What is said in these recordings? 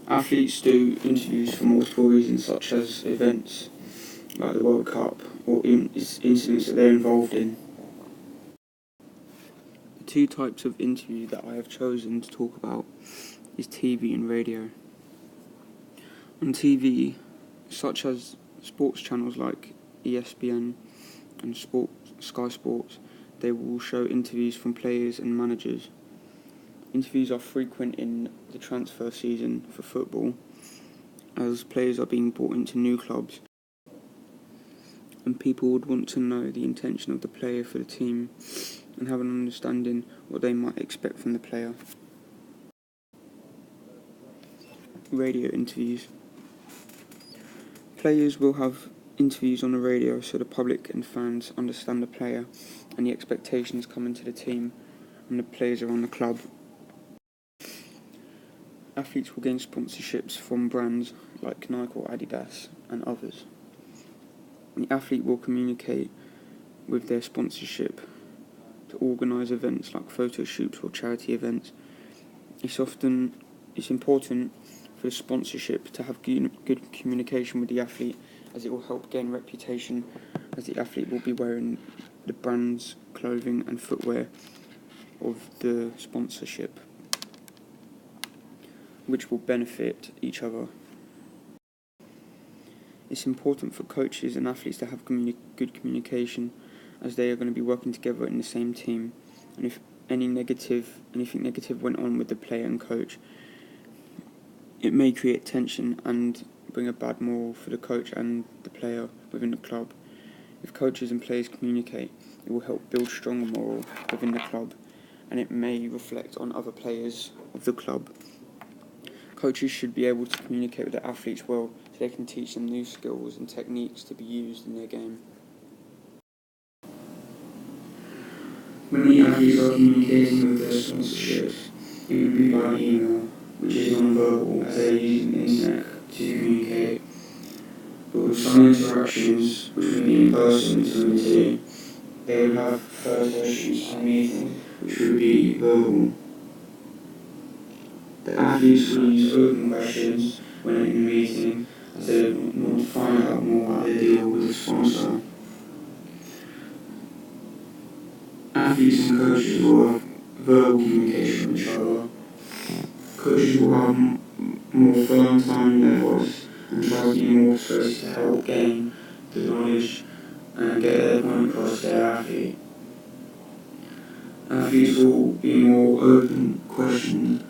Athletes do interviews for multiple reasons, such as events like the World Cup or incidents that they're involved in. The two types of interview that I have chosen to talk about is TV and radio. On TV, such as sports channels like ESPN and Sky Sports, they will show interviews from players and managers. Interviews are frequent in the transfer season for football, as players are being brought into new clubs, and people would want to know the intention of the player for the team and have an understanding what they might expect from the player. Radio interviews. Players will have interviews on the radio so the public and fans understand the player and the expectations coming to the team and the players around the club. Athletes will gain sponsorships from brands like Nike or Adidas and others. The athlete will communicate with their sponsorship to organise events like photo shoots or charity events. It's important for the sponsorship to have good communication with the athlete, as it will help gain reputation, as the athlete will be wearing the brand's clothing and footwear of the sponsorship, which will benefit each other. It's important for coaches and athletes to have good communication, as they are going to be working together in the same team, and if anything negative went on with the player and coach, it may create tension and bring a bad moral for the coach and the player within the club. If coaches and players communicate, it will help build stronger morale within the club, and it may reflect on other players of the club. Coaches should be able to communicate with the athletes well, so they can teach them new skills and techniques to be used in their game. When the athletes are communicating with their sponsorships, it would be by email, which is non-verbal, as they are using the internet to communicate. But with some interactions, which would be in person between the two, they would have photo shoots and meetings, which would be verbal. The athletes will use open questions when in a meeting, as they want to find out more about their deal with the sponsor. Athletes and coaches will have verbal communication with each other. Coaches will have more firm tone in their voice and try to be more expressive to help gain the knowledge and get their point across to their athlete. Athletes will be more open, question,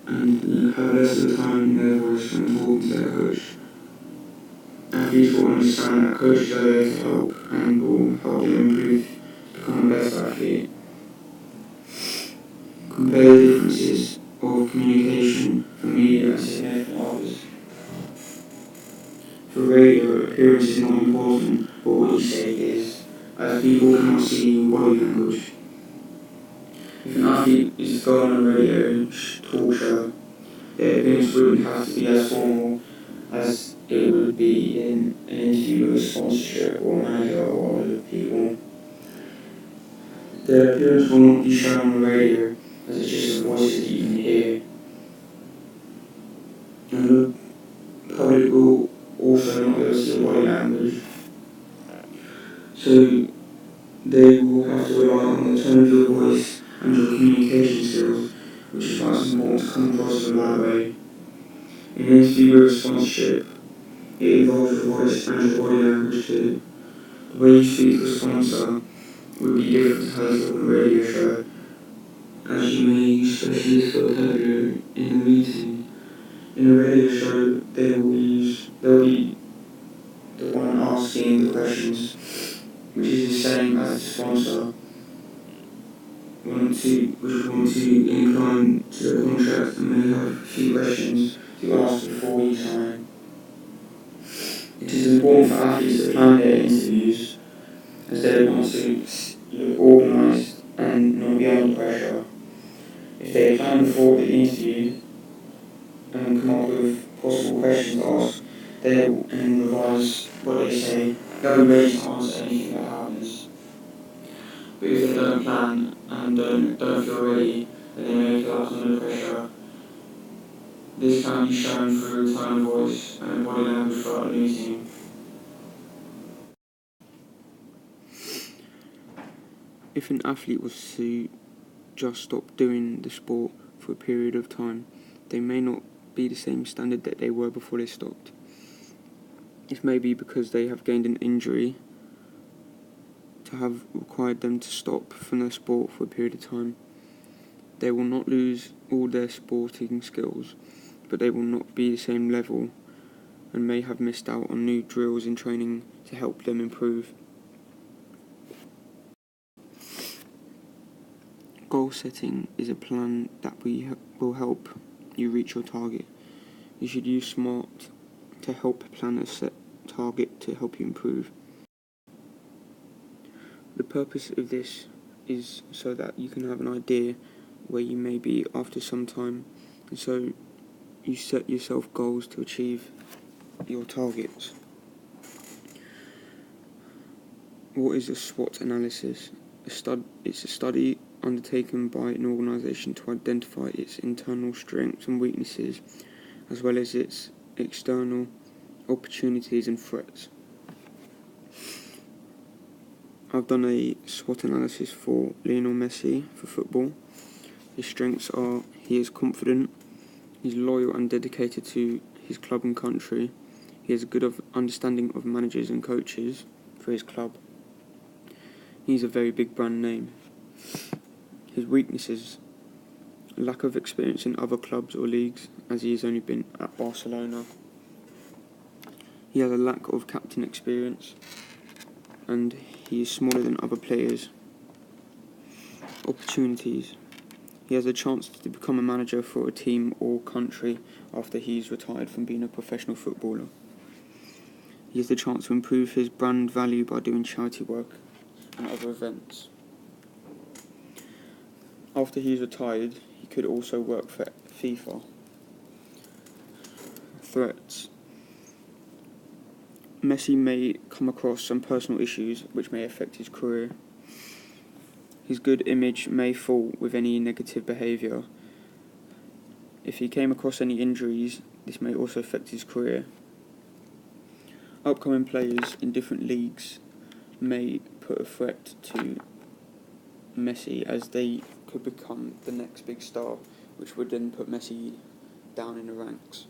and have less of a tone in their voice when talking to their coach. Athletes will understand that coaches are there to help and will help them improve to become a better athlete. Compare the differences of communication for media and significant others. For radio, appearance is not important, but what you say is, as people cannot see body language. If an athlete is to go on a radio talk show, their appearance wouldn't have to be as formal as it would be in an interview with a sponsorship or manager or other people. Their appearance will not be shown on the radio, as it's just a voice that you can hear. And the public will also not be able to see body language. So they will have to rely on the tone of your voice and your communication skills, which is why it's important to come across in the right way. In an interview with a sponsorship, it involves your voice and your body language too. The way you speak to a sponsor would be different to how you talk on a radio show, as you may use specialist vocabulary in a meeting. In a radio show, they'll be the one asking the questions, which is the same as the sponsor, which would want to incline to the contract and may have a few questions to ask before you sign. It is important for athletes to plan their interviews, as they want to look organised and not be under pressure. If they plan before the interview and come up with possible questions to ask, and revise what they say, they'll be ready to answer anything that happens. But if they don't plan and don't feel ready, then they may feel under pressure This can be shown through tone of voice and body language throughout losing. If an athlete was to just stop doing the sport for a period of time, they may not be the same standard that they were before they stopped. This may be because they have gained an injury to have required them to stop from their sport for a period of time. They will not lose all their sporting skills, but they will not be the same level and may have missed out on new drills in training to help them improve. Goal setting is a plan that will help you reach your target. You should use SMART to help plan a set target to help you improve. The purpose of this is so that you can have an idea where you may be after some time, and so you set yourself goals to achieve your targets. What is a SWOT analysis? It's a study undertaken by an organisation to identify its internal strengths and weaknesses, as well as its external opportunities and threats. I've done a SWOT analysis for Lionel Messi for football. His strengths are: he is confident, he's loyal and dedicated to his club and country, he has a good understanding of managers and coaches for his club, he's a very big brand name. His weaknesses: lack of experience in other clubs or leagues, as he has only been at Barcelona. He has a lack of captain experience, and he is smaller than other players. Opportunities: he has a chance to become a manager for a team or country after he's retired from being a professional footballer. He has the chance to improve his brand value by doing charity work and other events. After he's retired, he could also work for FIFA. Threats: Messi may come across some personal issues which may affect his career. His good image may fall with any negative behaviour. If he came across any injuries, this may also affect his career. Upcoming players in different leagues may put a threat to Messi, as they could become the next big star, which would then put Messi down in the ranks.